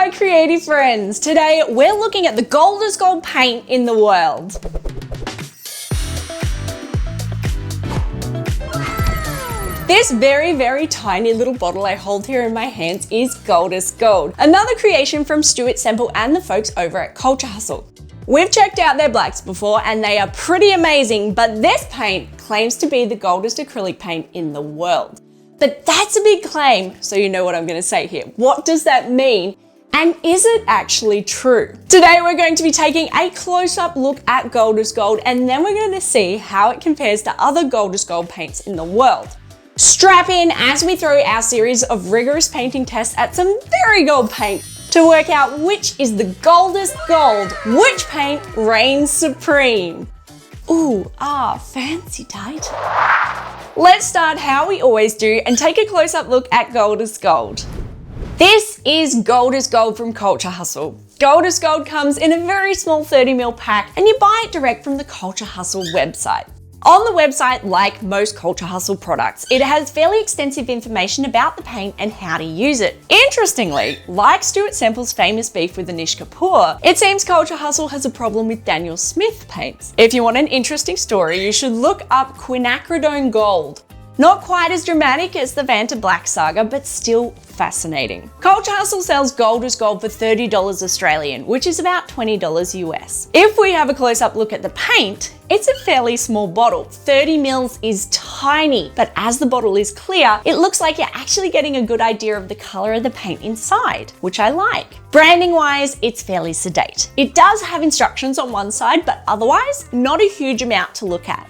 my creative friends! Today we're looking at the Goldest Gold paint in the world. This very tiny little bottle I hold here in my hands is Goldest Gold, another creation from Stuart Semple and the folks over at Culture Hustle. We've checked out their blacks before and they are pretty amazing, but this paint claims to be the Goldest acrylic paint in the world. But that's a big claim, so you know what I'm going to say here. What does that mean? And is it actually true? Today we're going to be taking a close-up look at Goldest Gold, and then we're going to see how it compares to other Goldest Gold paints in the world. Strap in as we throw our series of rigorous painting tests at some very gold paint to work out which is the Goldest Gold, which paint reigns supreme. Ooh, fancy title. Let's start how we always do and take a close-up look at Goldest Gold. This is Goldest Gold from Culture Hustle. Goldest Gold comes in a very small 30ml pack and you buy it direct from the Culture Hustle website. On the website, like most Culture Hustle products, it has fairly extensive information about the paint and how to use it. Interestingly, like Stuart Semple's famous beef with Anish Kapoor, it seems Culture Hustle has a problem with Daniel Smith paints. If you want an interesting story, you should look up quinacridone gold. Not quite as dramatic as the Vanta Black saga, but still fascinating. Culture Hustle sells Goldest Gold for $30 Australian, which is about $20 US. If we have a close-up look at the paint, it's a fairly small bottle. 30 mils is tiny, but as the bottle is clear, it looks like you're actually getting a good idea of the color of the paint inside, which I like. Branding-wise, it's fairly sedate. It does have instructions on one side, but otherwise, not a huge amount to look at.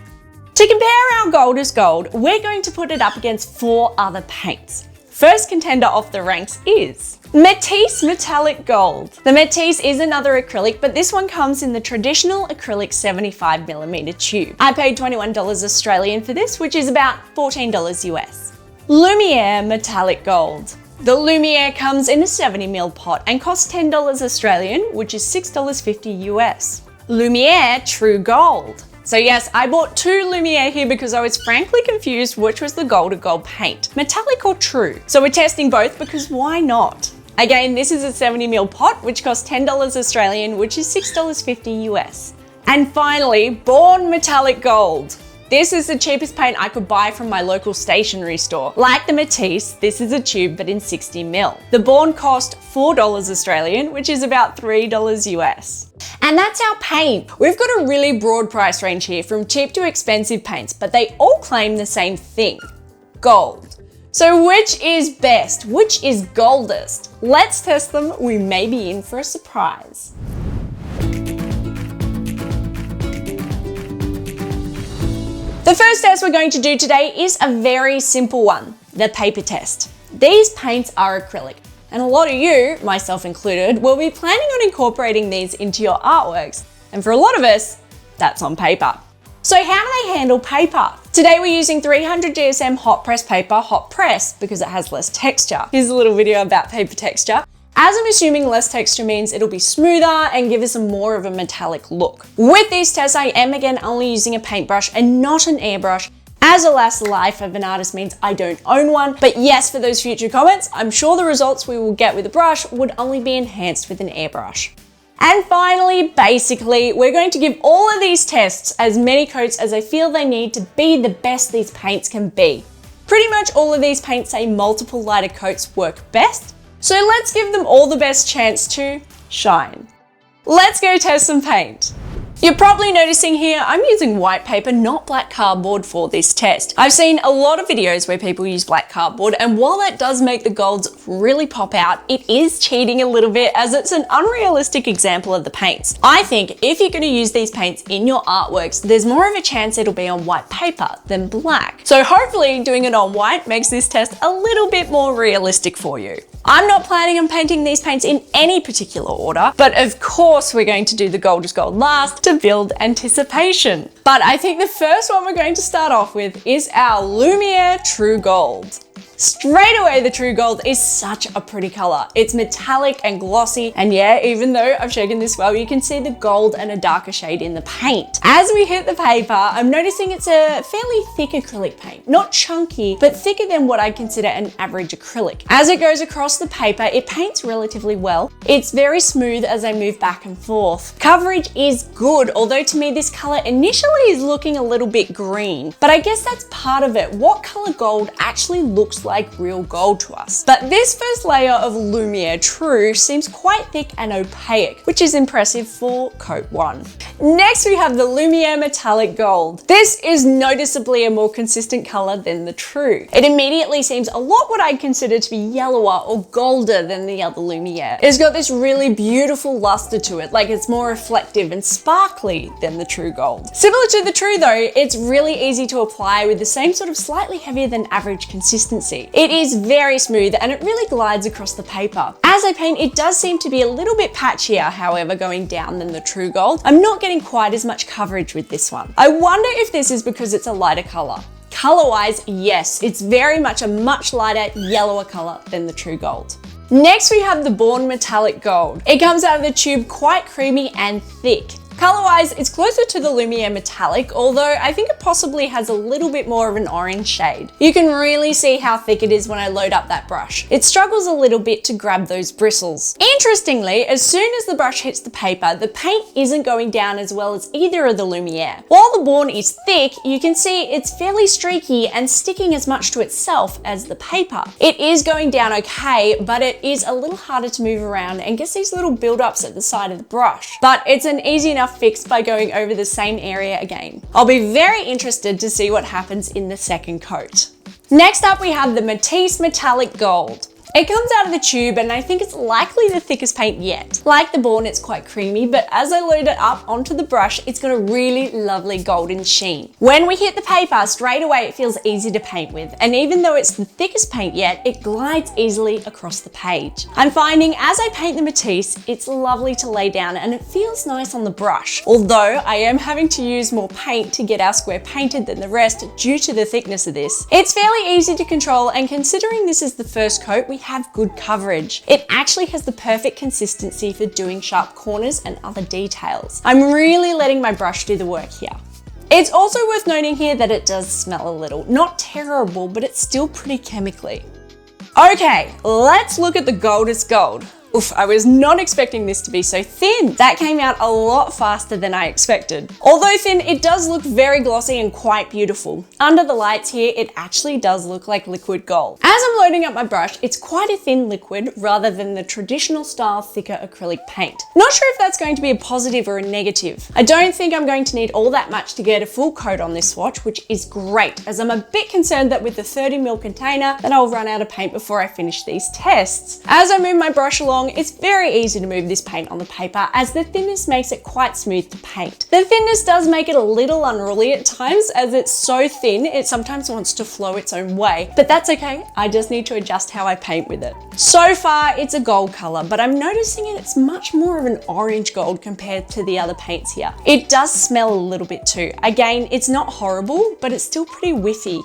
To compare our Goldest Gold, we're going to put it up against 4 other paints. First contender off the ranks is Matisse Metallic Gold. The Matisse is another acrylic, but this one comes in the traditional acrylic 75mm tube. I paid $21 Australian for this, which is about $14 US. Lumiere Metallic Gold. The Lumiere comes in a 70ml pot and costs $10 Australian, which is $6.50 US. Lumiere True Gold. So yes, I bought 2 Lumiere here because I was frankly confused which was the Goldest Gold paint, metallic or true. So we're testing both because why not? Again, this is a 70ml pot, which costs $10 Australian, which is $6.50 US. And finally, Born Metallic Gold. This is the cheapest paint I could buy from my local stationery store. Like the Matisse, this is a tube but in 60ml. The Born cost $4 Australian, which is about $3 US. And that's our paint. We've got a really broad price range here from cheap to expensive paints, but they all claim the same thing, gold. So which is best? Which is goldest? Let's test them. We may be in for a surprise. The first test we're going to do today is a very simple one, the paper test. These paints are acrylic, and a lot of you, myself included, will be planning on incorporating these into your artworks. And for a lot of us, that's on paper. So how do they handle paper? Today we're using 300 GSM hot press paper, hot press because it has less texture. Here's a little video about paper texture. As I'm assuming less texture means it'll be smoother and give us more of a metallic look. With these tests, I am again only using a paintbrush and not an airbrush, as alas the life of an artist means I don't own one. But yes, for those future comments, I'm sure the results we will get with a brush would only be enhanced with an airbrush. And finally, basically, we're going to give all of these tests as many coats as I feel they need to be the best these paints can be. Pretty much all of these paints say multiple lighter coats work best. So let's give them all the best chance to shine. Let's go test some paint. You're probably noticing here I'm using white paper, not black cardboard for this test. I've seen a lot of videos where people use black cardboard, and while that does make the golds really pop out, it is cheating a little bit as it's an unrealistic example of the paints. I think if you're going to use these paints in your artworks, there's more of a chance it'll be on white paper than black. So hopefully doing it on white makes this test a little bit more realistic for you. I'm not planning on painting these paints in any particular order, but of course we're going to do the Goldest Gold last to build anticipation. But I think the first one we're going to start off with is our Lumiere True Gold. Straight away, the True Gold is such a pretty color. It's metallic and glossy, and yeah, even though I've shaken this well, you can see the gold and a darker shade in the paint. As we hit the paper, I'm noticing it's a fairly thick acrylic paint. Not chunky, but thicker than what I consider an average acrylic. As it goes across the paper, it paints relatively well. It's very smooth as I move back and forth. Coverage is good, although to me this color initially is looking a little bit green, but I guess that's part of it. What color gold actually looks like real gold to us. But this first layer of Lumiere True seems quite thick and opaque, which is impressive for coat 1. Next we have the Lumiere Metallic Gold. This is noticeably a more consistent color than the True. It immediately seems a lot what I'd consider to be yellower or golder than the other Lumiere. It's got this really beautiful luster to it, like it's more reflective and sparkly than the True Gold. Similar to the True though, it's really easy to apply with the same sort of slightly heavier than average consistency. It is very smooth and it really glides across the paper. As I paint, it does seem to be a little bit patchier, however, going down than the True Gold. I'm not getting quite as much coverage with this one. I wonder if this is because it's a lighter color. Color-wise, yes, it's very much a much lighter, yellower color than the True Gold. Next, we have the Born Metallic Gold. It comes out of the tube quite creamy and thick. Color-wise, it's closer to the Lumiere Metallic, although I think it possibly has a little bit more of an orange shade. You can really see how thick it is when I load up that brush. It struggles a little bit to grab those bristles. Interestingly, as soon as the brush hits the paper, the paint isn't going down as well as either of the Lumiere. While the Born is thick, you can see it's fairly streaky and sticking as much to itself as the paper. It is going down okay, but it is a little harder to move around and gets these little build-ups at the side of the brush. But it's an easy enough fix by going over the same area again. I'll be very interested to see what happens in the second coat. Next up, we have the Matisse Metallic Gold. It comes out of the tube and I think it's likely the thickest paint yet. Like the Born, it's quite creamy, but as I load it up onto the brush, it's got a really lovely golden sheen. When we hit the paper, straight away it feels easy to paint with, and even though it's the thickest paint yet, it glides easily across the page. I'm finding as I paint the Matisse, it's lovely to lay down and it feels nice on the brush, although I am having to use more paint to get our square painted than the rest due to the thickness of this. It's fairly easy to control, and considering this is the first coat, we have good coverage. It actually has the perfect consistency for doing sharp corners and other details. I'm really letting my brush do the work here. It's also worth noting here that it does smell a little. Not terrible, but it's still pretty chemically. Okay, let's look at the Goldest Gold. Oof, I was not expecting this to be so thin. That came out a lot faster than I expected. Although thin, it does look very glossy and quite beautiful. Under the lights here, it actually does look like liquid gold. As I'm loading up my brush, it's quite a thin liquid rather than the traditional style thicker acrylic paint. Not sure if that's going to be a positive or a negative. I don't think I'm going to need all that much to get a full coat on this swatch, which is great, as I'm a bit concerned that with the 30ml container that I'll run out of paint before I finish these tests. As I move my brush along, it's very easy to move this paint on the paper as the thinness makes it quite smooth to paint. The thinness does make it a little unruly at times, as it's so thin it sometimes wants to flow its own way, but that's okay. I just need to adjust how I paint with it. So far it's a gold color, but I'm noticing it's much more of an orange gold compared to the other paints here. It does smell a little bit too. Again, it's not horrible, but it's still pretty whiffy.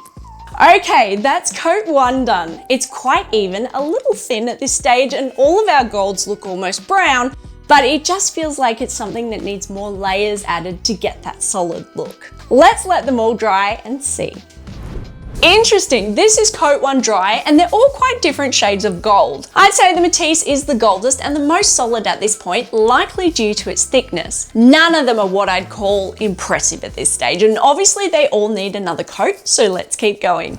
Okay, that's coat 1 done. It's quite even, a little thin at this stage, and all of our golds look almost brown, but it just feels like it's something that needs more layers added to get that solid look. Let's let them all dry and see. Interesting, this is coat 1 dry and they're all quite different shades of gold. I'd say the Matisse is the goldest and the most solid at this point, likely due to its thickness. None of them are what I'd call impressive at this stage, and obviously they all need another coat, so let's keep going.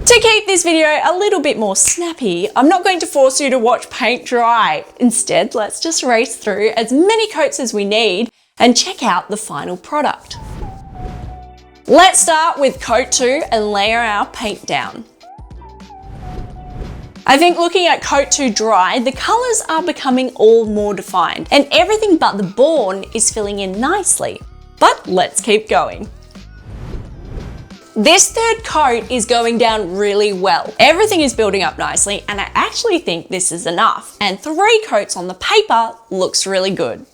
To keep this video a little bit more snappy, I'm not going to force you to watch paint dry. Instead, let's just race through as many coats as we need and check out the final product. Let's start with coat 2 and layer our paint down. I think looking at coat 2 dry, the colours are becoming all more defined and everything but the Born is filling in nicely. But let's keep going. This third coat is going down really well. Everything is building up nicely and I actually think this is enough. And 3 coats on the paper looks really good.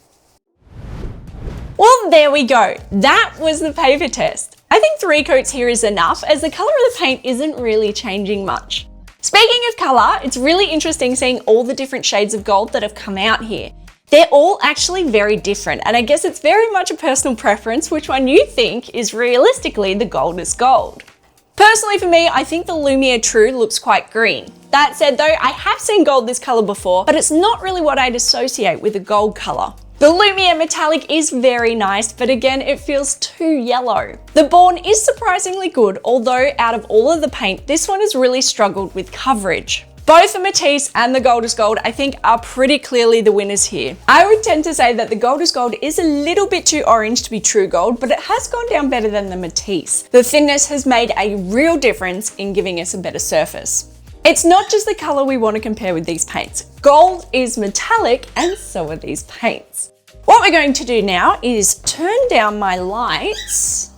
Well, there we go. That was the paper test. I think 3 coats here is enough as the colour of the paint isn't really changing much. Speaking of color, it's really interesting seeing all the different shades of gold that have come out here. They're all actually very different, and I guess it's very much a personal preference which one you think is realistically the Goldest Gold. Personally for me, I think the Lumiere True looks quite green. That said though, I have seen gold this color before, but it's not really what I'd associate with a gold color. The Lumiere Metallic is very nice, but again, it feels too yellow. The Born is surprisingly good, although out of all of the paint, this one has really struggled with coverage. Both the Matisse and the Goldest Gold, I think, are pretty clearly the winners here. I would tend to say that the Goldest Gold is a little bit too orange to be true gold, but it has gone down better than the Matisse. The thinness has made a real difference in giving us a better surface. It's not just the color we want to compare with these paints. Gold is metallic, and so are these paints. What we're going to do now is turn down my lights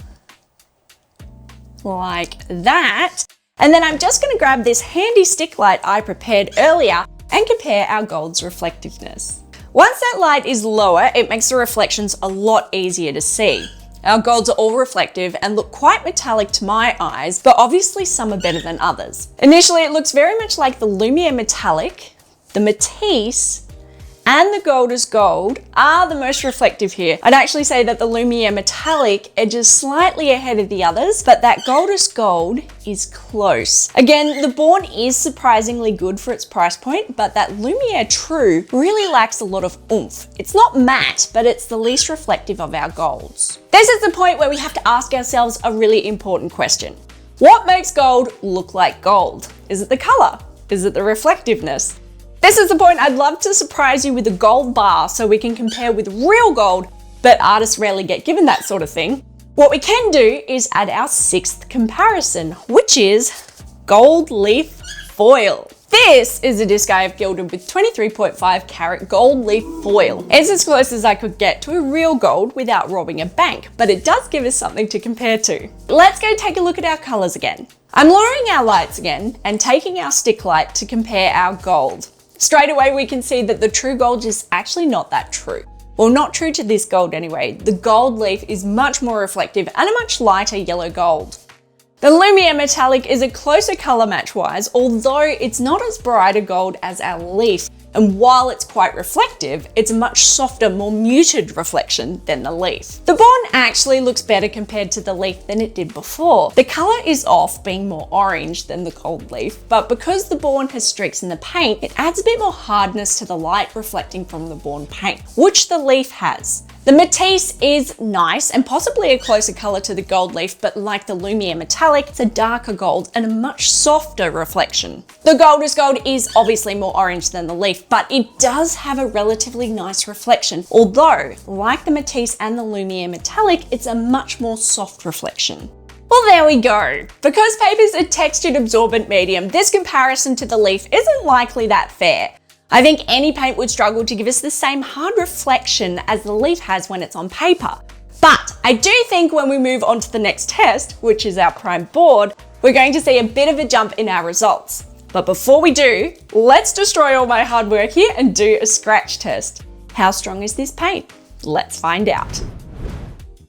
like that. And then I'm just going to grab this handy stick light I prepared earlier and compare our gold's reflectiveness. Once that light is lower, it makes the reflections a lot easier to see. Our golds are all reflective and look quite metallic to my eyes, but obviously some are better than others. Initially, it looks very much like the Lumiere Metallic, the Matisse, and the Goldest Gold are the most reflective here. I'd actually say that the Lumiere Metallic edges slightly ahead of the others, but that Goldest Gold is close. Again, the Born is surprisingly good for its price point, but that Lumiere True really lacks a lot of oomph. It's not matte, but it's the least reflective of our golds. This is the point where we have to ask ourselves a really important question. What makes gold look like gold? Is it the color? Is it the reflectiveness? This is the point I'd love to surprise you with a gold bar so we can compare with real gold, but artists rarely get given that sort of thing. What we can do is add our sixth comparison, which is gold leaf foil. This is a disc I have gilded with 23.5 carat gold leaf foil. It's as close as I could get to a real gold without robbing a bank, but it does give us something to compare to. Let's go take a look at our colors again. I'm lowering our lights again and taking our stick light to compare our gold. Straight away, we can see that the true gold is actually not that true. Well, not true to this gold anyway. The gold leaf is much more reflective and a much lighter yellow gold. The Lumiere Metallic is a closer color match wise, although it's not as bright a gold as our leaf. And while it's quite reflective, it's a much softer, more muted reflection than the leaf. The Born actually looks better compared to the leaf than it did before. The color is off, being more orange than the gold leaf, but because the Born has streaks in the paint, it adds a bit more hardness to the light reflecting from the Born paint, which the leaf has. The Matisse is nice and possibly a closer color to the gold leaf, but like the Lumiere Metallic, it's a darker gold and a much softer reflection. The Goldest Gold is obviously more orange than the leaf, but it does have a relatively nice reflection. Although, like the Matisse and the Lumiere Metallic, it's a much more soft reflection. Well, there we go. Because paper's a textured absorbent medium, this comparison to the leaf isn't likely that fair. I think any paint would struggle to give us the same hard reflection as the leaf has when it's on paper. But I do think when we move on to the next test, which is our primed board, we're going to see a bit of a jump in our results. But before we do, let's destroy all my hard work here and do a scratch test. How strong is this paint? Let's find out.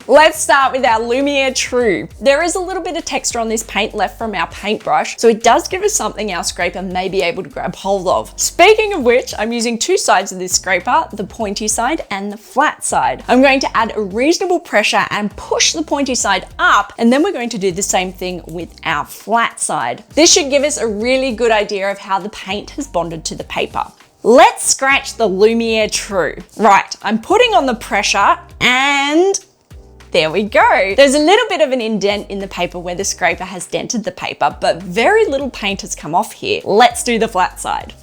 Let's start with our Lumiere True. There is a little bit of texture on this paint left from our paintbrush, so it does give us something our scraper may be able to grab hold of. Speaking of which, I'm using two sides of this scraper, the pointy side and the flat side. I'm going to add a reasonable pressure and push the pointy side up, and then we're going to do the same thing with our flat side. This should give us a really good idea of how the paint has bonded to the paper. Let's scratch the Lumiere True. Right, I'm putting on the pressure and there we go. There's a little bit of an indent in the paper where the scraper has dented the paper, but very little paint has come off here. Let's do the flat side.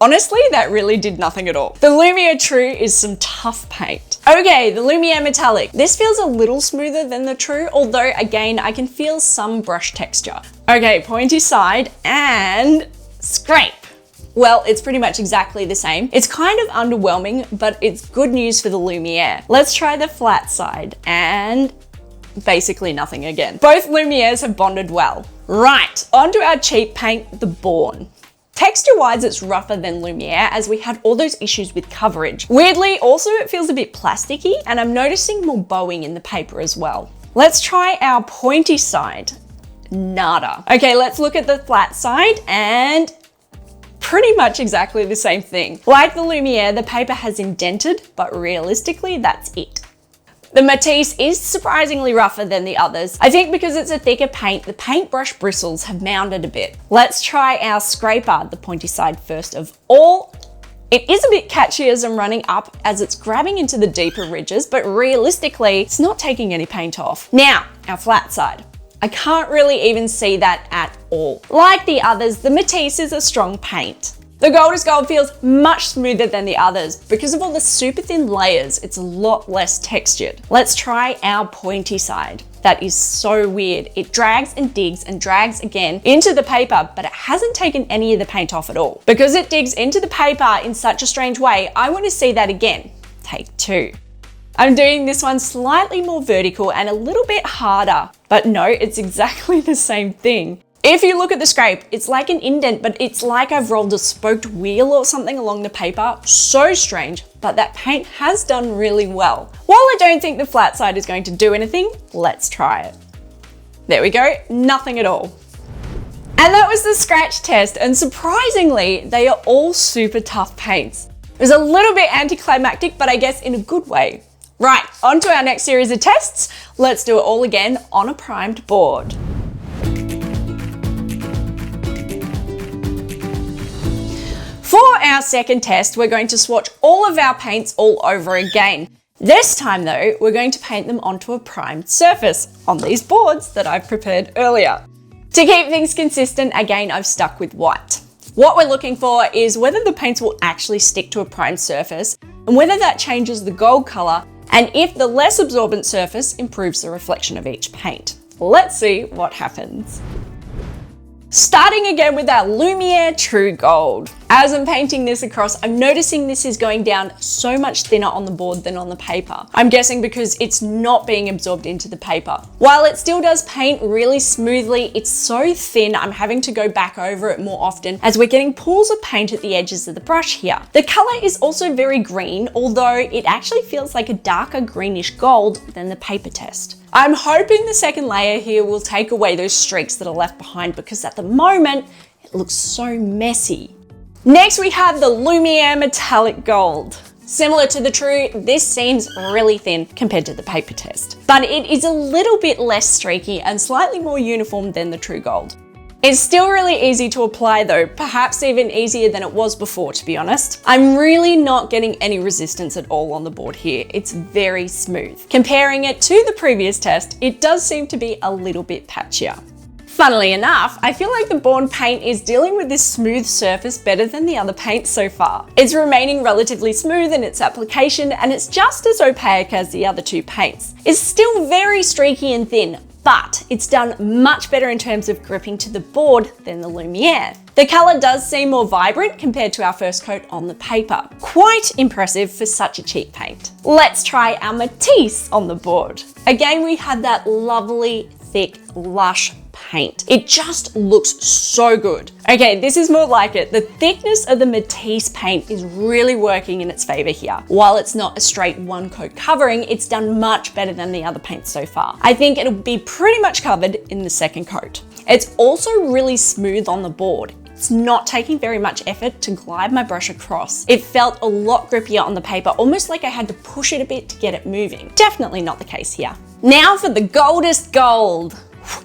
Honestly, that really did nothing at all. The Lumiere True is some tough paint. Okay, the Lumiere Metallic. This feels a little smoother than the True, although again, I can feel some brush texture. Okay, pointy side and scrape. Well, it's pretty much exactly the same. It's kind of underwhelming, but it's good news for the Lumiere. Let's try the flat side and basically nothing again. Both Lumieres have bonded well. Right, onto our cheap paint, the Born. Texture-wise, it's rougher than Lumiere as we had all those issues with coverage. Weirdly, also it feels a bit plasticky and I'm noticing more bowing in the paper as well. Let's try our pointy side. nada. Okay, let's look at the flat side, and pretty much exactly the same thing. Like the Lumiere, the paper has indented, but realistically, that's it. The Matisse is surprisingly rougher than the others. I think because it's a thicker paint, the paintbrush bristles have mounded a bit. Let's try our scraper, the pointy side first of all. It is a bit catchy as I'm running up, as it's grabbing into the deeper ridges, but realistically, it's not taking any paint off. Now, our flat side. I can't really even see that at all. Like the others, the Matisse is a strong paint. The Goldest Gold feels much smoother than the others. Because of all the super thin layers, it's a lot less textured. Let's try our pointy side. That is so weird. It drags and digs and drags again into the paper, but it hasn't taken any of the paint off at all. Because it digs into the paper in such a strange way, I want to see that again. Take two. I'm doing this one slightly more vertical and a little bit harder, but no, it's exactly the same thing. If you look at the scrape, it's like an indent, but it's like I've rolled a spoked wheel or something along the paper. So strange, but that paint has done really well. While I don't think the flat side is going to do anything, let's try it. There we go, nothing at all. And that was the scratch test, and surprisingly, they are all super tough paints. It was a little bit anticlimactic, but I guess in a good way. Right, on to our next series of tests. Let's do it all again on a primed board. For our second test, we're going to swatch all of our paints all over again. This time though, we're going to paint them onto a primed surface on these boards that I've prepared earlier. To keep things consistent, again, I've stuck with white. What we're looking for is whether the paints will actually stick to a primed surface and whether that changes the gold color, and if the less absorbent surface improves the reflection of each paint. Let's see what happens. Starting again with our Lumiere True Gold. As I'm painting this across, I'm noticing this is going down so much thinner on the board than on the paper. I'm guessing because it's not being absorbed into the paper. While it still does paint really smoothly, it's so thin I'm having to go back over it more often as we're getting pools of paint at the edges of the brush here. The color is also very green, although it actually feels like a darker greenish gold than the paper test. I'm hoping the second layer here will take away those streaks that are left behind, because at the moment, it looks so messy. Next, we have the Lumiere Metallic Gold. Similar to the True, this seems really thin compared to the paper test, but it is a little bit less streaky and slightly more uniform than the True Gold. It's still really easy to apply though, perhaps even easier than it was before, to be honest. I'm really not getting any resistance at all on the board here. It's very smooth. Comparing it to the previous test, it does seem to be a little bit patchier. Funnily enough, I feel like the board paint is dealing with this smooth surface better than the other paints so far. It's remaining relatively smooth in its application, and it's just as opaque as the other two paints. It's still very streaky and thin, but it's done much better in terms of gripping to the board than the Lumiere. The color does seem more vibrant compared to our first coat on the paper. Quite impressive for such a cheap paint. Let's try our Matisse on the board. Again, we had that lovely, thick, lush paint. It just looks so good. Okay, this is more like it. The thickness of the Matisse paint is really working in its favor here. While it's not a straight one coat covering, it's done much better than the other paints so far. I think it'll be pretty much covered in the second coat. It's also really smooth on the board. It's not taking very much effort to glide my brush across. It felt a lot grippier on the paper, almost like I had to push it a bit to get it moving. Definitely not the case here. Now for the Goldest Gold.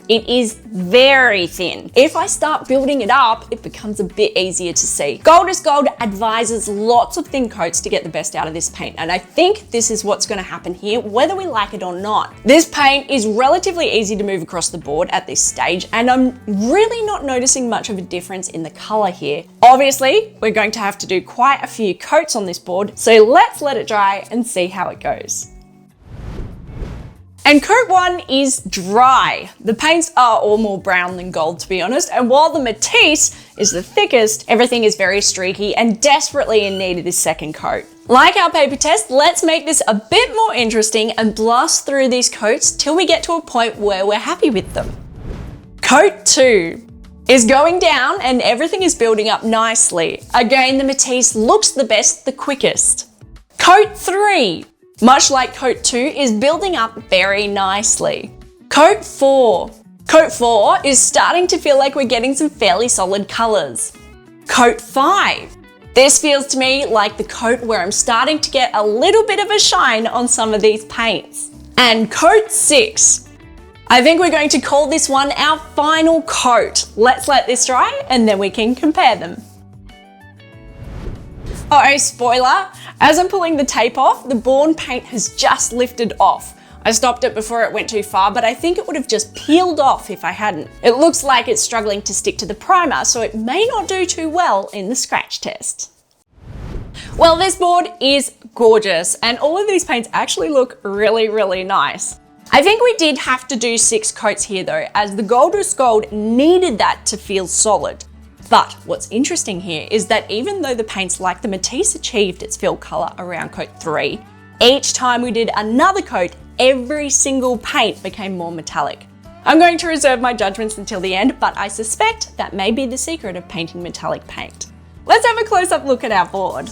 It is very thin. If I start building it up, it becomes a bit easier to see. Goldest Gold advises lots of thin coats to get the best out of this paint, and I think this is what's going to happen here, whether we like it or not. This paint is relatively easy to move across the board at this stage, and I'm really not noticing much of a difference in the color here. Obviously, we're going to have to do quite a few coats on this board, so let's let it dry and see how it goes. And coat one is dry. The paints are all more brown than gold, to be honest, and while the Matisse is the thickest, everything is very streaky and desperately in need of this second coat. Like our paper test, let's make this a bit more interesting and blast through these coats till we get to a point where we're happy with them. Coat 2 is going down and everything is building up nicely. Again, the Matisse looks the best, the quickest. Coat 3. Much like coat 2, is building up very nicely. Coat 4 Coat 4 is starting to feel like we're getting some fairly solid colors. Coat 5. This feels to me like the coat where I'm starting to get a little bit of a shine on some of these paints. And coat 6. I think we're going to call this one our final coat. Let's let this dry and then we can compare them. Oh, spoiler, as I'm pulling the tape off, the Born paint has just lifted off. I stopped it before it went too far, but I think it would have just peeled off if I hadn't. It looks like it's struggling to stick to the primer, so it may not do too well in the scratch test. Well, this board is gorgeous, and all of these paints actually look really, really nice. I think we did have to do 6 coats here though, as the Goldest Gold needed that to feel solid. But what's interesting here is that even though the paints like the Matisse achieved its fill color around coat 3, each time we did another coat, every single paint became more metallic. I'm going to reserve my judgments until the end, but I suspect that may be the secret of painting metallic paint. Let's have a close-up look at our board.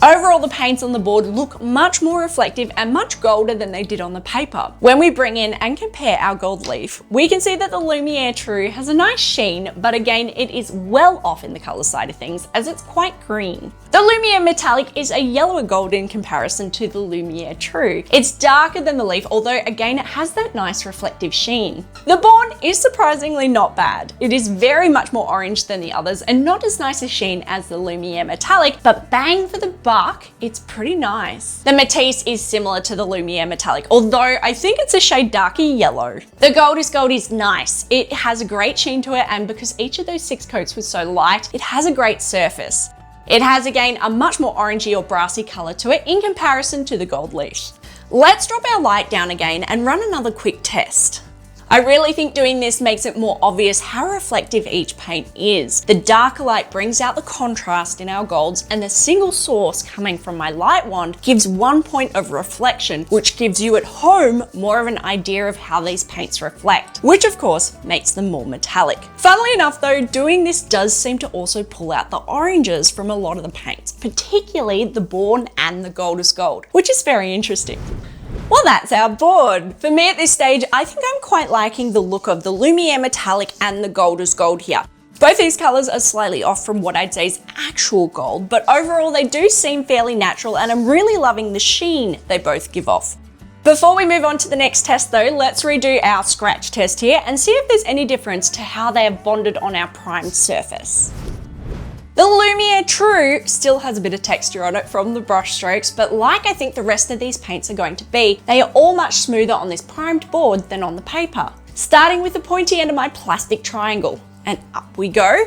Overall, the paints on the board look much more reflective and much golder than they did on the paper. When we bring in and compare our gold leaf, we can see that the Lumiere True has a nice sheen, but again, it is well off in the color side of things as it's quite green. The Lumiere Metallic is a yellower gold in comparison to the Lumiere True. It's darker than the leaf, although again, it has that nice reflective sheen. The Born is surprisingly not bad. It is very much more orange than the others and not as nice a sheen as the Lumiere Metallic, but bang for the buck, it's pretty nice. The Matisse is similar to the Lumiere Metallic, although I think it's a shade darker yellow. The Goldest Gold is nice. It has a great sheen to it, and because each of those 6 coats was so light, it has a great surface. It has again a much more orangey or brassy color to it in comparison to the gold leaf. Let's drop our light down again and run another quick test. I really think doing this makes it more obvious how reflective each paint is. The darker light brings out the contrast in our golds, and the single source coming from my light wand gives 1 point of reflection, which gives you at home more of an idea of how these paints reflect, which of course makes them more metallic. Funnily enough though, doing this does seem to also pull out the oranges from a lot of the paints, particularly the Born and the Goldest Gold, which is very interesting. Well, that's our board. For me at this stage, I think I'm quite liking the look of the Lumiere Metallic and the Goldest Gold here. Both these colors are slightly off from what I'd say is actual gold, but overall they do seem fairly natural, and I'm really loving the sheen they both give off. Before we move on to the next test though, let's redo our scratch test here and see if there's any difference to how they are bonded on our primed surface. The Lumiere True still has a bit of texture on it from the brush strokes, but like I think the rest of these paints are going to be, they are all much smoother on this primed board than on the paper. Starting with the pointy end of my plastic triangle, and up we go.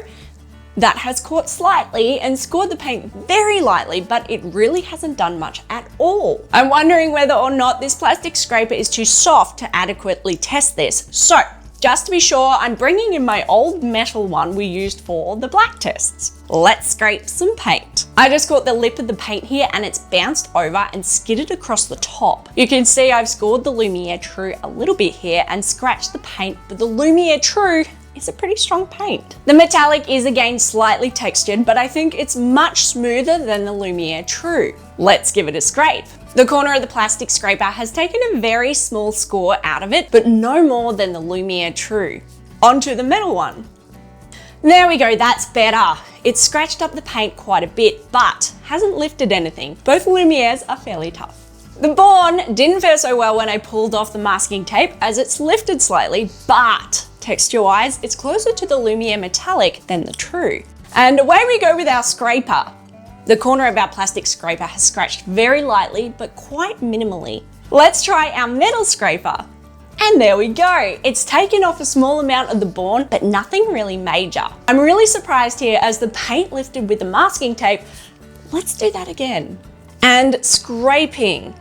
That has caught slightly and scored the paint very lightly, but it really hasn't done much at all. I'm wondering whether or not this plastic scraper is too soft to adequately test this. So, just to be sure, I'm bringing in my old metal one we used for the black tests. Let's scrape some paint. I just caught the lip of the paint here and it's bounced over and skidded across the top. You can see I've scored the Lumiere True a little bit here and scratched the paint, but the Lumiere True is a pretty strong paint. The Metallic is again slightly textured, but I think it's much smoother than the Lumiere True. Let's give it a scrape. The corner of the plastic scraper has taken a very small score out of it, but no more than the Lumiere True. Onto the metal one. There we go, that's better. It's scratched up the paint quite a bit, but hasn't lifted anything. Both Lumieres are fairly tough. The Born didn't fare so well when I pulled off the masking tape, as it's lifted slightly, but texture-wise, it's closer to the Lumiere Metallic than the True. And away we go with our scraper. The corner of our plastic scraper has scratched very lightly, but quite minimally. Let's try our metal scraper. And there we go. It's taken off a small amount of the Born, but nothing really major. I'm really surprised here as the paint lifted with the masking tape. Let's do that again. And scraping.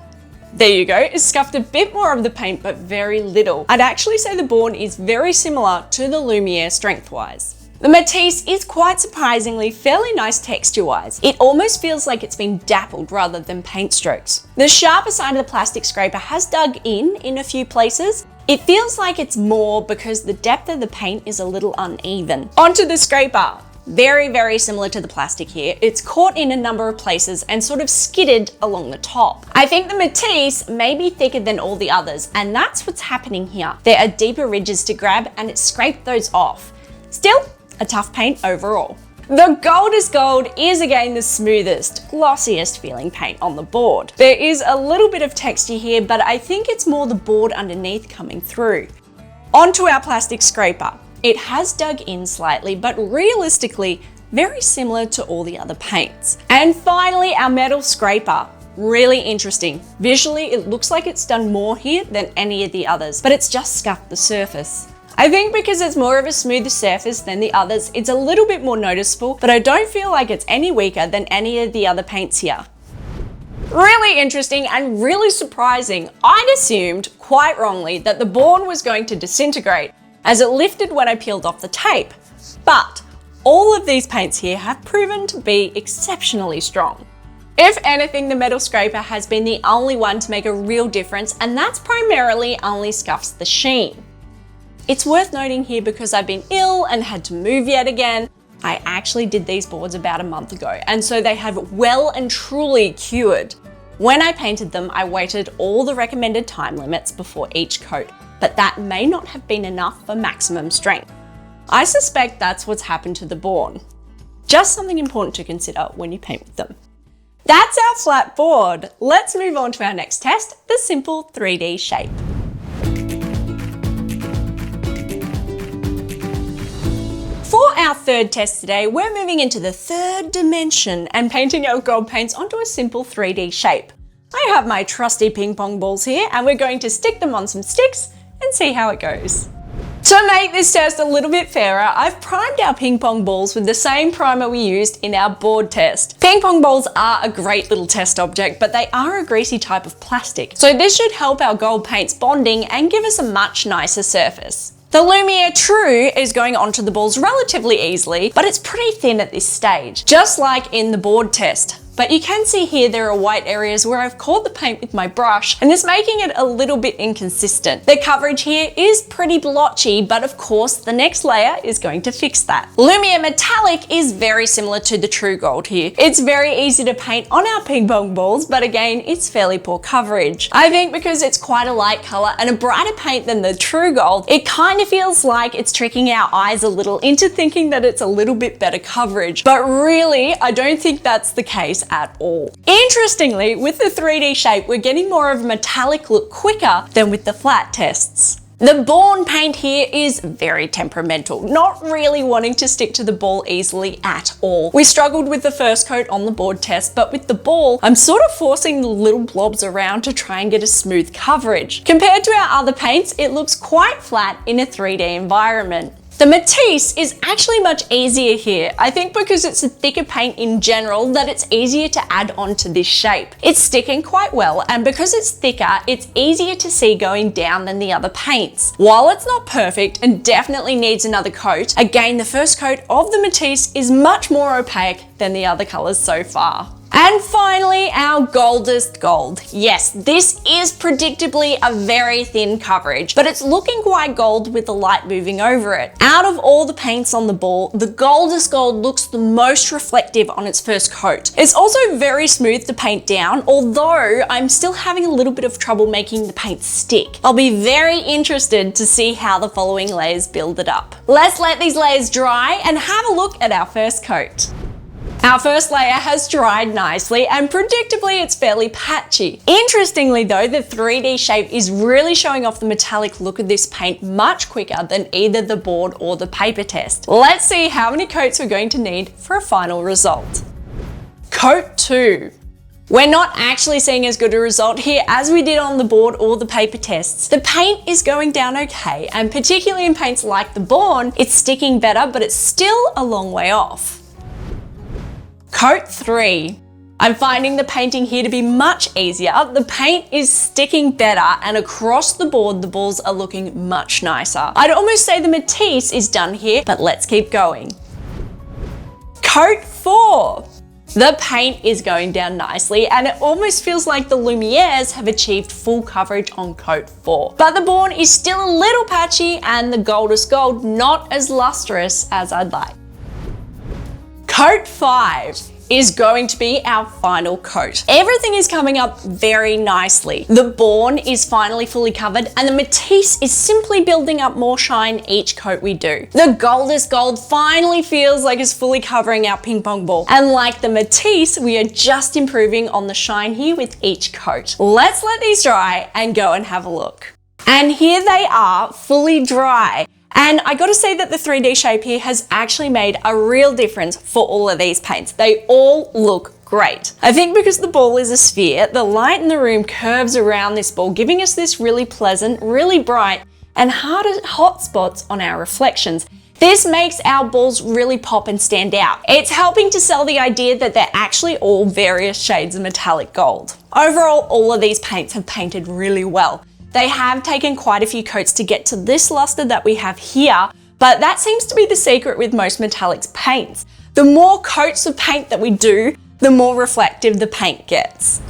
There you go, it scuffed a bit more of the paint, but very little. I'd actually say the Born is very similar to the Lumiere strength-wise. The Matisse is quite surprisingly fairly nice texture-wise. It almost feels like it's been dappled rather than paint strokes. The sharper side of the plastic scraper has dug in a few places. It feels like it's more because the depth of the paint is a little uneven. Onto the scraper. Very, very similar to the plastic here. It's caught in a number of places and sort of skidded along the top. I think the Matisse may be thicker than all the others, and that's what's happening here. There are deeper ridges to grab and it scraped those off. Still, a tough paint overall. The Goldest Gold is again the smoothest, glossiest feeling paint on the board. There is a little bit of texture here, but I think it's more the board underneath coming through. Onto our plastic scraper. It has dug in slightly, but realistically, very similar to all the other paints. And finally, our metal scraper. Really interesting. Visually, it looks like it's done more here than any of the others, but it's just scuffed the surface. I think because it's more of a smoother surface than the others, it's a little bit more noticeable, but I don't feel like it's any weaker than any of the other paints here. Really interesting and really surprising. I'd assumed, quite wrongly, that the board was going to disintegrate as it lifted when I peeled off the tape. But all of these paints here have proven to be exceptionally strong. If anything, the metal scraper has been the only one to make a real difference, and that's primarily only scuffs the sheen. It's worth noting here because I've been ill and had to move yet again. I actually did these boards about a month ago, and so they have well and truly cured. When I painted them, I waited all the recommended time limits before each coat, but that may not have been enough for maximum strength. I suspect that's what's happened to the board. Just something important to consider when you paint with them. That's our flat board. Let's move on to our next test, the simple 3D shape. For our third test today, we're moving into the third dimension and painting our gold paints onto a simple 3D shape. I have my trusty ping pong balls here and we're going to stick them on some sticks and see how it goes. To make this test a little bit fairer, I've primed our ping pong balls with the same primer we used in our board test. Ping pong balls are a great little test object, but they are a greasy type of plastic, so this should help our gold paints bonding and give us a much nicer surface. The Lumiere True is going onto the balls relatively easily, but it's pretty thin at this stage, just like in the board test. But you can see here there are white areas where I've caught the paint with my brush, and it's making it a little bit inconsistent. The coverage here is pretty blotchy, but of course the next layer is going to fix that. Lumiere Metallic is very similar to the True Gold here. It's very easy to paint on our ping pong balls, but again, it's fairly poor coverage. I think because it's quite a light color and a brighter paint than the True Gold, it kind of feels like it's tricking our eyes a little into thinking that it's a little bit better coverage. But really, I don't think that's the case at all. Interestingly, with the 3D shape, we're getting more of a metallic look quicker than with the flat tests. The Born paint here is very temperamental, not really wanting to stick to the ball easily at all. We struggled with the first coat on the board test, but with the ball, I'm sort of forcing the little blobs around to try and get a smooth coverage. Compared to our other paints, it looks quite flat in a 3D environment. The Matisse is actually much easier here. I think because it's a thicker paint in general that it's easier to add on to this shape. It's sticking quite well, and because it's thicker, it's easier to see going down than the other paints. While it's not perfect and definitely needs another coat, again, the first coat of the Matisse is much more opaque than the other colors so far. And finally, our Goldest Gold. Yes, this is predictably a very thin coverage, but it's looking quite gold with the light moving over it. Out of all the paints on the ball, the Goldest Gold looks the most reflective on its first coat. It's also very smooth to paint down, although I'm still having a little bit of trouble making the paint stick. I'll be very interested to see how the following layers build it up. Let's let these layers dry and have a look at our first coat. Our first layer has dried nicely and predictably it's fairly patchy. Interestingly though, the 3D shape is really showing off the metallic look of this paint much quicker than either the board or the paper test. Let's see how many coats we're going to need for a final result. Coat 2. We're not actually seeing as good a result here as we did on the board or the paper tests. The paint is going down okay, and particularly in paints like the Born, it's sticking better, but it's still a long way off. Coat 3. I'm finding the painting here to be much easier. The paint is sticking better, and across the board, the balls are looking much nicer. I'd almost say the Matisse is done here, but let's keep going. Coat 4. The paint is going down nicely, and it almost feels like the Lumieres have achieved full coverage on coat 4. But the Born is still a little patchy, and the Goldest Gold not as lustrous as I'd like. Coat 5 is going to be our final coat. Everything is coming up very nicely. The Born is finally fully covered and the Matisse is simply building up more shine each coat we do. The Goldest Gold finally feels like it's fully covering our ping pong ball. And like the Matisse, we are just improving on the shine here with each coat. Let's let these dry and go and have a look. And here they are, fully dry. And I gotta say that the 3D shape here has actually made a real difference for all of these paints. They all look great. I think because the ball is a sphere, the light in the room curves around this ball, giving us this really pleasant, really bright, and hot spots on our reflections. This makes our balls really pop and stand out. It's helping to sell the idea that they're actually all various shades of metallic gold. Overall, all of these paints have painted really well. They have taken quite a few coats to get to this luster that we have here, but that seems to be the secret with most metallics paints. The more coats of paint that we do, the more reflective the paint gets.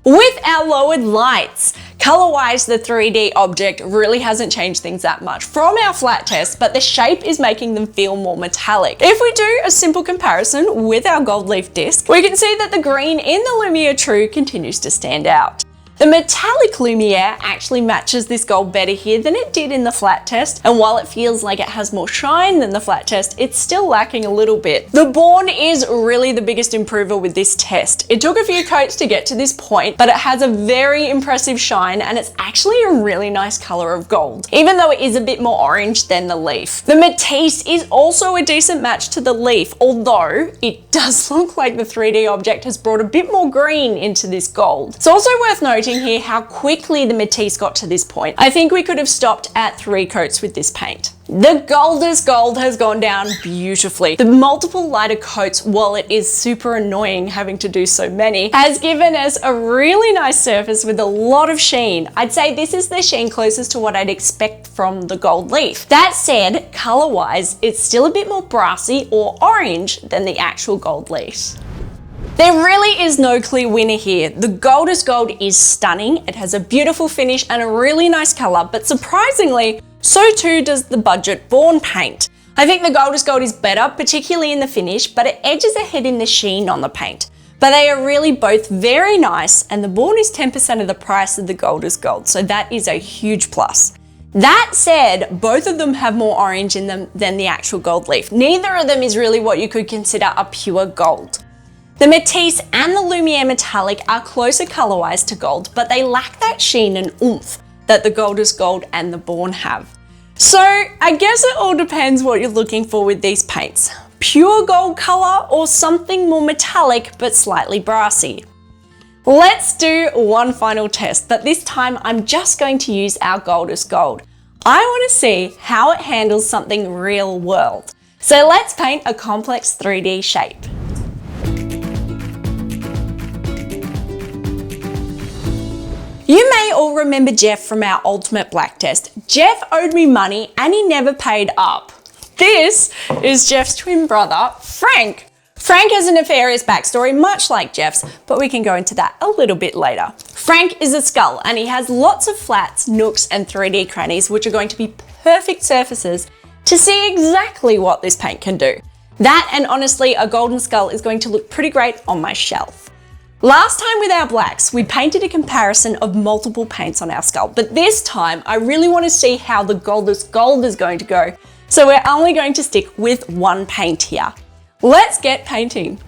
With our lowered lights, color-wise, the 3D object really hasn't changed things that much from our flat test, but the shape is making them feel more metallic. If we do a simple comparison with our gold leaf disc, we can see that the green in the Lumiere True continues to stand out. The metallic Lumiere actually matches this gold better here than it did in the flat test, and while it feels like it has more shine than the flat test, it's still lacking a little bit. The Born is really the biggest improver with this test. It took a few coats to get to this point, but it has a very impressive shine and it's actually a really nice color of gold, even though it is a bit more orange than the leaf. The Matisse is also a decent match to the leaf, although it does look like the 3D object has brought a bit more green into this gold. It's also worth noting here how quickly the Matisse got to this point. I think we could have stopped at 3 coats with this paint. The Goldest Gold has gone down beautifully. The multiple lighter coats, while it is super annoying having to do so many, has given us a really nice surface with a lot of sheen. I'd say this is the sheen closest to what I'd expect from the gold leaf. That said, color-wise, it's still a bit more brassy or orange than the actual gold leaf. There really is no clear winner here. The Goldest Gold is stunning. It has a beautiful finish and a really nice color, but surprisingly, so too does the budget Born paint. I think the Goldest Gold is better, particularly in the finish, but it edges ahead in the sheen on the paint. But they are really both very nice, and the Born is 10% of the price of the Goldest Gold, so that is a huge plus. That said, both of them have more orange in them than the actual gold leaf. Neither of them is really what you could consider a pure gold. The Matisse and the Lumiere Metallic are closer color-wise to gold, but they lack that sheen and oomph that the Goldest Gold and the Born have. So I guess it all depends what you're looking for with these paints. Pure gold color or something more metallic but slightly brassy. Let's do one final test, but this time I'm just going to use our Goldest Gold. I want to see how it handles something real world. So let's paint a complex 3D shape. You may all remember Jeff from our Ultimate Black Test. Jeff owed me money and he never paid up. This is Jeff's twin brother, Frank. Frank has a nefarious backstory, much like Jeff's, but we can go into that a little bit later. Frank is a skull and he has lots of flats, nooks, and 3D crannies, which are going to be perfect surfaces to see exactly what this paint can do. That, and honestly, a golden skull is going to look pretty great on my shelf. Last time with our blacks, we painted a comparison of multiple paints on our skull, but this time I really want to see how the Goldest Gold is going to go, so we're only going to stick with one paint here. Let's get painting.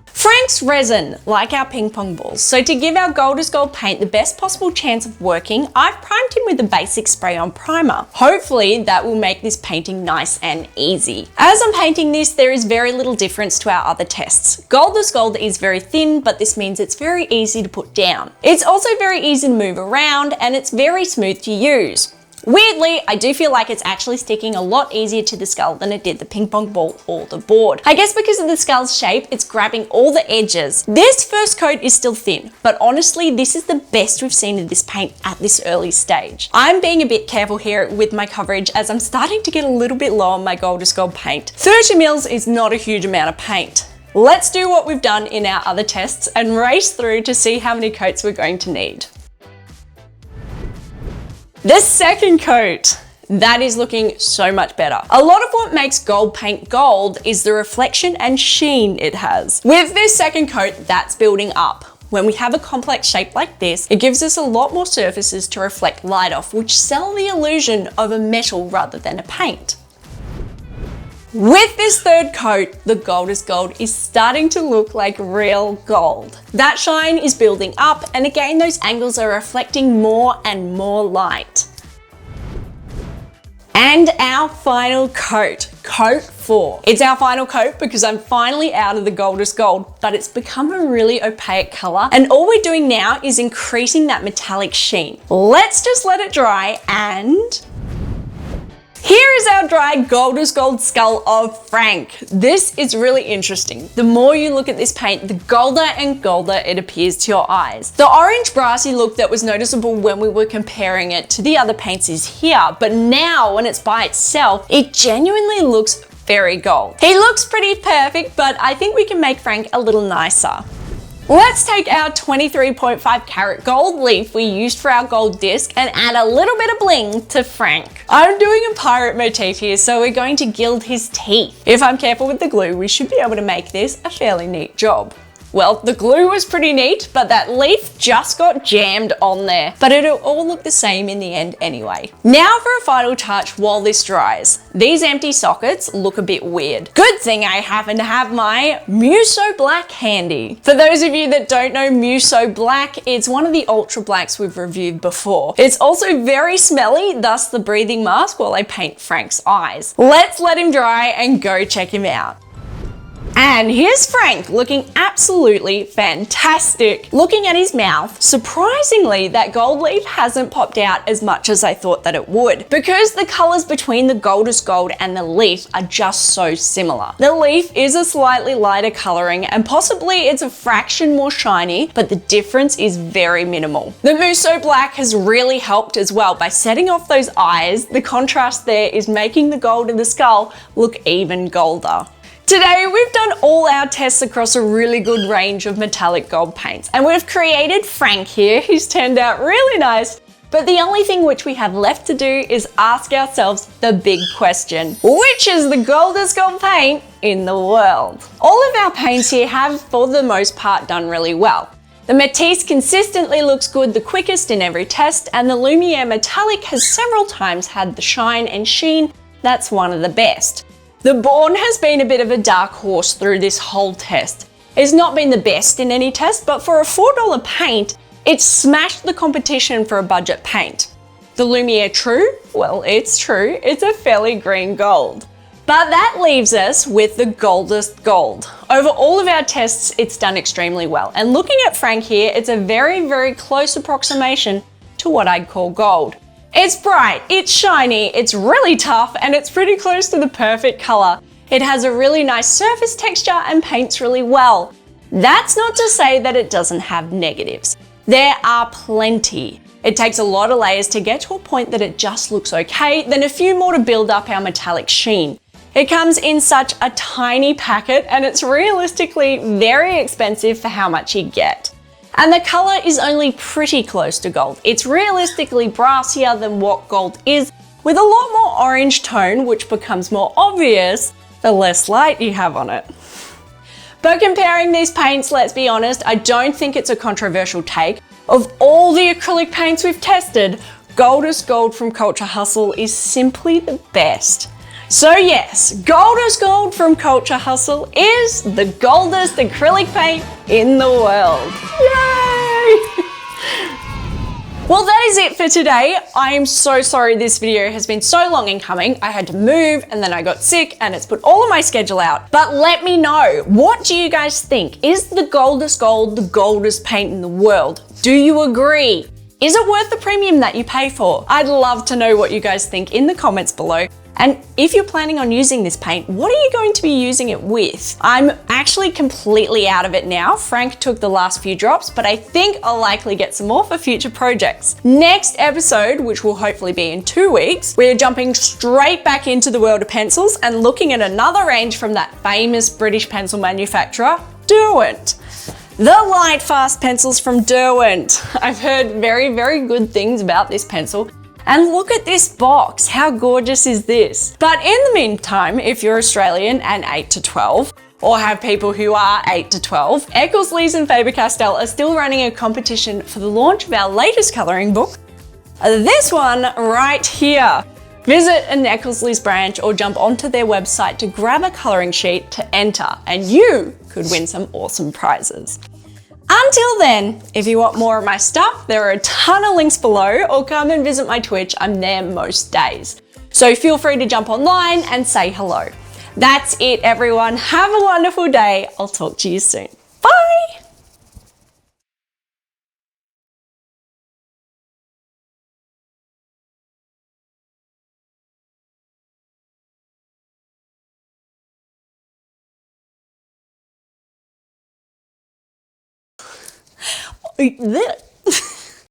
Frank's resin, like our ping pong balls, so to give our Goldest Gold paint the best possible chance of working, I've primed him with a basic spray-on primer. Hopefully that will make this painting nice and easy. As I'm painting this, there is very little difference to our other tests. Goldest Gold is very thin, but this means it's very easy to put down. It's also very easy to move around, and it's very smooth to use. Weirdly, I do feel like it's actually sticking a lot easier to the skull than it did the ping pong ball or the board. I guess because of the skull's shape, it's grabbing all the edges. This first coat is still thin, but honestly, this is the best we've seen of this paint at this early stage. I'm being a bit careful here with my coverage as I'm starting to get a little bit low on my Goldest Gold paint. 30 mils is not a huge amount of paint. Let's do what we've done in our other tests and race through to see how many coats we're going to need. The second coat. That is looking so much better. A lot of what makes gold paint gold is the reflection and sheen it has. With this second coat, that's building up. When we have a complex shape like this, it gives us a lot more surfaces to reflect light off, which sell the illusion of a metal rather than a paint. With this third coat, the Goldest Gold is starting to look like real gold. That shine is building up, and again, those angles are reflecting more and more light. And our final coat, coat 4. It's our final coat because I'm finally out of the Goldest Gold, but it's become a really opaque color. And all we're doing now is increasing that metallic sheen. Let's just let it dry, and here is our dry Goldest Gold skull of Frank. This is really interesting. The more you look at this paint, the golder and golder it appears to your eyes. The orange brassy look that was noticeable when we were comparing it to the other paints is here, but now when it's by itself, it genuinely looks very gold. He looks pretty perfect, but I think we can make Frank a little nicer. Let's take our 23.5 karat gold leaf we used for our gold disc and add a little bit of bling to Frank. I'm doing a pirate motif here, so we're going to gild his teeth. If I'm careful with the glue, we should be able to make this a fairly neat job. Well, the glue was pretty neat, but that leaf just got jammed on there. But it'll all look the same in the end anyway. Now for a final touch while this dries. These empty sockets look a bit weird. Good thing I happen to have my Muso Black handy. For those of you that don't know Muso Black, it's one of the ultra blacks we've reviewed before. It's also very smelly, thus the breathing mask while I paint Frank's eyes. Let's let him dry and go check him out. And here's Frank looking absolutely fantastic. Looking at his mouth, surprisingly, that gold leaf hasn't popped out as much as I thought that it would, because the colors between the Goldest Gold and the leaf are just so similar. The leaf is a slightly lighter coloring and possibly it's a fraction more shiny, but the difference is very minimal. The Muso Black has really helped as well by setting off those eyes. The contrast there is making the gold in the skull look even golder. Today, we've done all our tests across a really good range of metallic gold paints, and we've created Frank here, who's turned out really nice. But the only thing which we have left to do is ask ourselves the big question: which is the Goldest Gold paint in the world? All of our paints here have, for the most part, done really well. The Matisse consistently looks good the quickest in every test, and the Lumiere Metallic has several times had the shine and sheen that's one of the best. The Born has been a bit of a dark horse through this whole test. It's not been the best in any test, but for a $4 paint, it smashed the competition for a budget paint. The Lumiere True, well, it's true, it's a fairly green gold. But that leaves us with the Goldest Gold. Over all of our tests, it's done extremely well. And looking at Frank here, it's a very, very close approximation to what I'd call gold. It's bright, it's shiny, it's really tough, and it's pretty close to the perfect color. It has a really nice surface texture and paints really well. That's not to say that it doesn't have negatives. There are plenty. It takes a lot of layers to get to a point that it just looks okay, then a few more to build up our metallic sheen. It comes in such a tiny packet, and it's realistically very expensive for how much you get. And the color is only pretty close to gold. It's realistically brassier than what gold is, with a lot more orange tone, which becomes more obvious the less light you have on it. But comparing these paints, let's be honest, I don't think it's a controversial take. Of all the acrylic paints we've tested, Goldest Gold from Culture Hustle is simply the best. So yes, Goldest Gold from Culture Hustle is the Goldest acrylic paint in the world. Yay! Well, that is it for today. I am so sorry this video has been so long in coming. I had to move and then I got sick and it's put all of my schedule out. But let me know, what do you guys think? Is the Goldest Gold the goldest paint in the world? Do you agree? Is it worth the premium that you pay for? I'd love to know what you guys think in the comments below. And if you're planning on using this paint, what are you going to be using it with? I'm actually completely out of it now. Frank took the last few drops, but I think I'll likely get some more for future projects. Next episode, which will hopefully be in 2 weeks, we're jumping straight back into the world of pencils and looking at another range from that famous British pencil manufacturer, Derwent. The Light Fast pencils from Derwent. I've heard very, very good things about this pencil. And look at this box, how gorgeous is this? But in the meantime, if you're Australian and 8 to 12, or have people who are 8 to 12, Eckersleys and Faber-Castell are still running a competition for the launch of our latest colouring book, this one right here. Visit an Eckersleys branch or jump onto their website to grab a colouring sheet to enter, and you could win some awesome prizes. Until then, if you want more of my stuff, there are a ton of links below, or come and visit my Twitch, I'm there most days. So feel free to jump online and say hello. That's it, everyone. Have a wonderful day. I'll talk to you soon. Bye! Eat this.